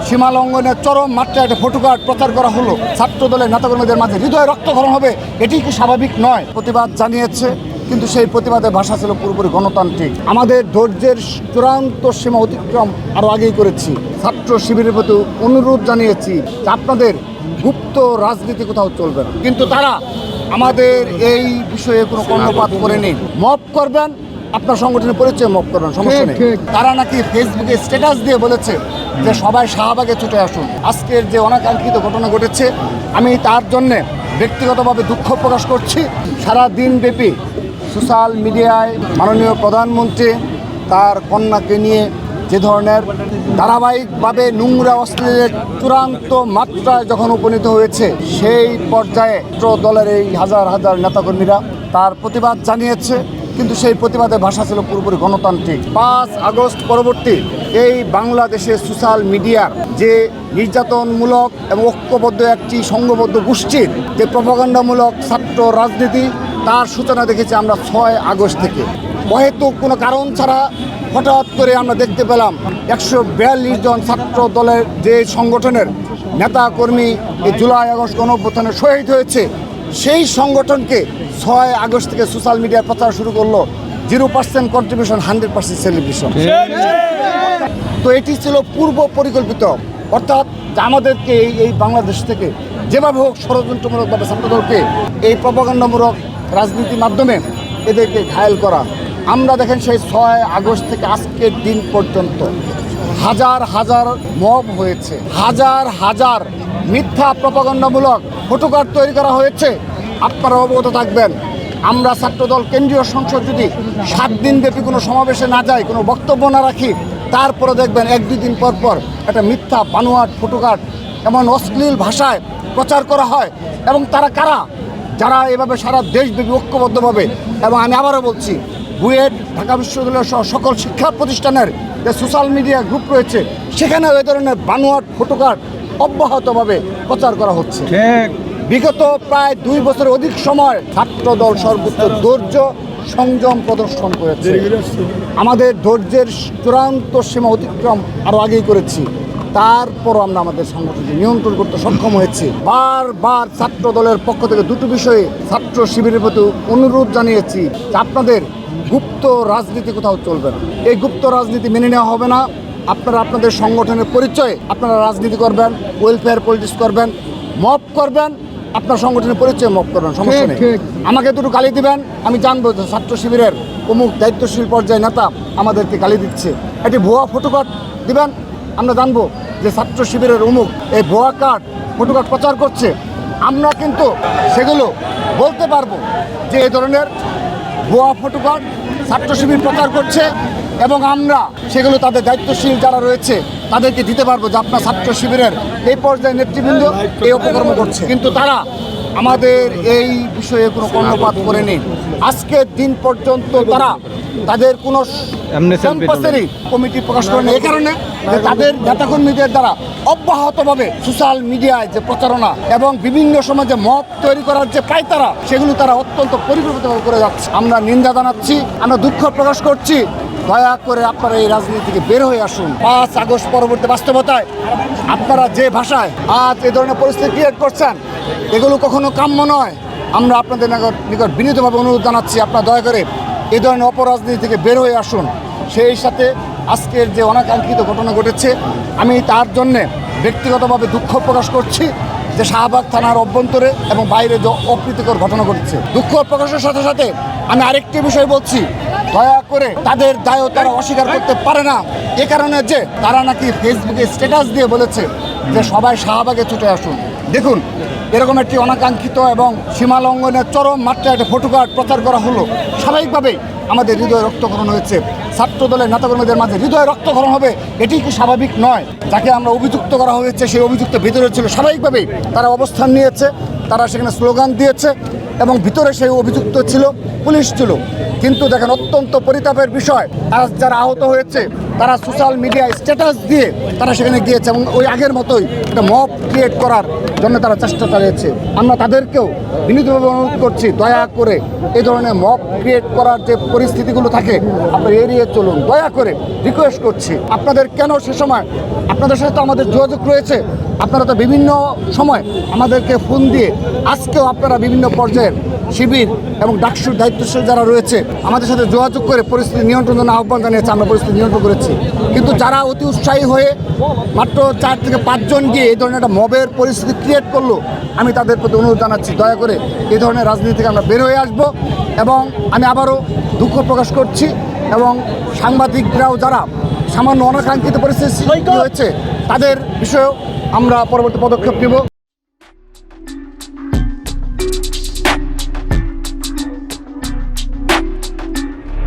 সীমা লঙ্ঘনের চরম মাত্রায় একটা ফটোকার্ড প্রচার করা হলো, ছাত্র দলের নেতাকর্মীদের মাঝে হৃদয় রক্তক্ষরণ হবে, এটি কি স্বাভাবিক নয়? প্রতিবাদ জানিয়েছে, কিন্তু সেই প্রতিবাদের ভাষা ছিল পুরোপুরি গণতান্ত্রিক। আমাদের ধৈর্যের চূড়ান্ত সীমা অতিক্রম আরও আগেই করেছি। ছাত্র শিবিরের প্রতি অনুরোধ জানিয়েছি যে আপনাদের গুপ্ত রাজনীতি কোথাও চলবে না, কিন্তু তারা আমাদের এই বিষয়ে কোনো কর্ণপাত করেনি। মব করবেন, আপনার সংগঠনের পরিচয় মব করবেন, সমস্যা নেই। তারা নাকি ফেসবুকে স্ট্যাটাস দিয়ে বলেছে যে সবাই শাহবাগে ছুটে আসুন। আজকের যে অনাকাঙ্ক্ষিত ঘটনা ঘটেছে, আমি তার জন্যে ব্যক্তিগতভাবে দুঃখ প্রকাশ করছি। সারা দিনব্যাপী সোশ্যাল মিডিয়ায় মাননীয় প্রধানমন্ত্রী তার কন্যাকে নিয়ে যে ধরনের ধারাবাহিকভাবে নোংরা অশ্লীলের চূড়ান্ত মাত্রায় যখন উপনীত হয়েছে, সেই পর্যায়ে দলের এই হাজার হাজার নেতাকর্মীরা তার প্রতিবাদ জানিয়েছে, কিন্তু সেই প্রতিবাদের ভাষা ছিল পুরোপুরি গণতান্ত্রিক। 5 আগস্ট পরবর্তী এই বাংলাদেশে সোশ্যাল মিডিয়ার যে নির্যাতনমূলক এবং ঐক্যবদ্ধ একটি সংঘবদ্ধ গোষ্ঠীর যে প্রপাগান্ডামূলক ছাত্র রাজনীতি, তার সূচনা দেখেছি আমরা 6 আগস্ট থেকে। অহেতুক কোনো কারণ ছাড়া হঠাৎ করে আমরা দেখতে পেলাম 142 জন ছাত্র দলের যে সংগঠনের নেতাকর্মী এই জুলাই আগস্ট গণঅভ্যুত্থানে শহীদ হয়েছে, সেই সংগঠনকে 6 আগস্ট থেকে সোশ্যাল মিডিয়ায় প্রচার শুরু করলো 0% কন্ট্রিবিউশন 100% সেলিব্রেশন। তো এটি ছিল পূর্ব পরিকল্পিত, অর্থাৎ আমাদেরকে এই বাংলাদেশ থেকে যেভাবে হোক ষড়যন্ত্রমূলকভাবে ছাত্রদলকে এই প্রপাগান্ডামূলক রাজনীতির মাধ্যমে এদেরকে ঘায়েল করা। আমরা দেখেন সেই 6 আগস্ট থেকে আজকের দিন পর্যন্ত হাজার হাজার মব হয়েছে, হাজার হাজার মিথ্যা প্রপাগান্ডামূলক ফটোকার্ড তৈরি করা হয়েছে। আপনারা অবগত থাকবেন, আমরা ছাত্রদল কেন্দ্রীয় সংসদ যদি 7 দিন ব্যাপী কোনো সমাবেশে না যাই, কোনো বক্তব্য না রাখি, তারপরে দেখবেন 1-2 দিন পর পর একটা মিথ্যা বানোয়াট ফটোকার্ড এমন অশ্লীল ভাষায় প্রচার করা হয়। এবং তারা কারা? যারা এভাবে সারা দেশব্যাপী ঐক্যবদ্ধভাবে, এবং আমি আবারও বলছি, বুয়েট, ঢাকা বিশ্ববিদ্যালয় সহ সকল শিক্ষা প্রতিষ্ঠানের যে সোশ্যাল মিডিয়া গ্রুপ রয়েছে, সেখানেও এই ধরনের বানোয়াট ফটোকার্ড অব্যাহতভাবে প্রচার করা হচ্ছে। বিগত প্রায় 2 বছরের অধিক সময় ছাত্রদল সর্বোচ্চ ধৈর্য সংযম প্রদর্শন করেছে। আমাদের ধৈর্যের চূড়ান্ত সীমা অতিক্রম আরও আগেই করেছি, তারপরও আমরা আমাদের সংগঠনকে নিয়ন্ত্রণ করতে সক্ষম হয়েছি। বারবার ছাত্র দলের পক্ষ থেকে 2টো বিষয়ে ছাত্র শিবিরের প্রতি অনুরোধ জানিয়েছি যে আপনাদের গুপ্ত রাজনীতি কোথাও চলবে না। এই গুপ্ত রাজনীতি মেনে নেওয়া হবে না। আপনারা আপনাদের সংগঠনের পরিচয়ে আপনারা রাজনীতি করবেন, ওয়েলফেয়ার পলিটিক্স করবেন, মব করবেন, আপনার সংগঠনের পরিচয় মব করবেন, সমস্যা নেই। আমাকে দুটো গালি দিবেন, আমি জানবো যে ছাত্র শিবিরের অমুক দায়িত্বশীল পর্যায়ে নেতা আমাদেরকে গালি দিচ্ছে। একটি ভুয়া ফটোকার্ড দিবেন, আমরা জানবো যে ছাত্র শিবিরের অমুক এই ভুয়া কার্ড ফটোকার্ড প্রচার করছে। আমরা কিন্তু সেগুলো বলতে পারবো যে এই ধরনের ভুয়া ফটোকার্ড ছাত্র শিবির প্রচার করছে, এবং আমরা সেগুলো তাদের দায়িত্বশীল যারা রয়েছে তাদেরকে দিতে পারবো যে আপনার ছাত্র শিবিরের এই পর্যায়ে নেতৃবৃন্দ এই অপকর্ম করছে, কিন্তু তারা আমাদের এই বিষয়ে কোনো কর্ণপাত করেনি। আজকের দিন পর্যন্ত তারা তাদের কোনো কমিটি প্রকাশ করেনি, এই কারণে যে তাদের নেতাকর্মীদের দ্বারা অব্যাহতভাবে সোশ্যাল মিডিয়ায় যে প্রচারণা এবং বিভিন্ন সময় যে মত তৈরি করার যে পায়তারা, সেগুলো তারা অত্যন্ত পরিকল্পিতভাবে করে যাচ্ছে। আমরা নিন্দা জানাচ্ছি, আমরা দুঃখ প্রকাশ করছি। দয়া করে আপনারা এই রাজনীতি থেকে বের হয়ে আসুন। 5 আগস্ট পরবর্তী বাস্তবতায় আপনারা যে ভাষায় আজ এই ধরনের পরিস্থিতি ক্রিয়েট করছেন, এগুলো কখনো কাম্য নয়। আমরা আপনাদের নিকট বিনীতভাবে অনুরোধ জানাচ্ছি, আপনারা দয়া করে এই ধরনের অপরাজনীতি থেকে বের হয়ে আসুন। সেই সাথে আজকের যে অনাকাঙ্ক্ষিত ঘটনা ঘটেছে, আমি তার জন্যে ব্যক্তিগতভাবে দুঃখ প্রকাশ করছি যে শাহবাগ থানার অভ্যন্তরে এবং বাইরে যে অপ্রীতিকর ঘটনা ঘটেছে। দুঃখ প্রকাশের সাথে সাথে আমি আরেকটি বিষয় বলছি, দয়া করে তাদের দায়ও তারা অস্বীকার করতে পারে না। এ কারণে যে তারা নাকি ফেসবুকে স্ট্যাটাস দিয়ে বলেছে যে সবাই শাহবাগে ছুটে আসুন। দেখুন, এরকম একটি অনাকাঙ্ক্ষিত এবং সীমা লঙ্ঘনের চরম মাত্রায় একটা ফটোকার্ড প্রচার করা হলো, স্বাভাবিকভাবেই আমাদের হৃদয় রক্তক্ষরণ হয়েছে। ছাত্র দলের নেতাকর্মীদের মাঝে হৃদয় রক্তক্ষরণ হবে, এটি কি স্বাভাবিক নয়? যাকে আমরা অভিযুক্ত করা হয়েছে, সেই অভিযুক্ত ভিতরে ছিল, স্বাভাবিকভাবেই তারা অবস্থান নিয়েছে, তারা সেখানে স্লোগান দিয়েছে, এবং ভিতরে সেই অভিযুক্ত ছিল, পুলিশ ছিল। কিন্তু দেখেন, অত্যন্ত পরিতাপের বিষয়, আজ যারা আহত হয়েছে তারা সোশ্যাল মিডিয়ায় স্ট্যাটাস দিয়ে তারা সেখানে গিয়েছে এবং ওই আগের মতোই একটা মব ক্রিয়েট করার জন্য তারা চেষ্টা চালিয়েছে। আমরা তাদেরকেও বিনীতভাবে অনুরোধ করছি, দয়া করে এই ধরনের মব ক্রিয়েট করার যে পরিস্থিতিগুলো থাকে আপনারা এড়িয়ে চলুন, দয়া করে রিকোয়েস্ট করছি। আপনাদের কেন সে সময় আপনাদের সাথে তো আমাদের যোগাযোগ রয়েছে, আপনারা তো বিভিন্ন সময় আমাদেরকে ফোন দিয়ে আজকেও আপনারা বিভিন্ন পর্যায়ের শিবির এবং ডাকসুর দায়িত্বশীল যারা রয়েছে আমাদের সাথে যোগাযোগ করে পরিস্থিতি নিয়ন্ত্রণের জন্য আহ্বান জানিয়েছে, আমরা পরিস্থিতি নিয়ন্ত্রণ করেছি। কিন্তু যারা অতি উৎসাহী হয়ে মাত্র 4 থেকে 5 জন গিয়ে এই ধরনের একটা মবের পরিস্থিতি ক্রিয়েট করলো, আমি তাদের প্রতি অনুরোধ জানাচ্ছি, দয়া করে এই ধরনের রাজনীতি থেকে আমরা বের হয়ে আসবো। এবং আমি আবারও দুঃখ প্রকাশ করছি এবং সাংবাদিকরাও যারা সামান্য অনাকাঙ্ক্ষিত পরিস্থিতি হয়েছে তাদের বিষয়েও আমরা পরবর্তী পদক্ষেপ নেব।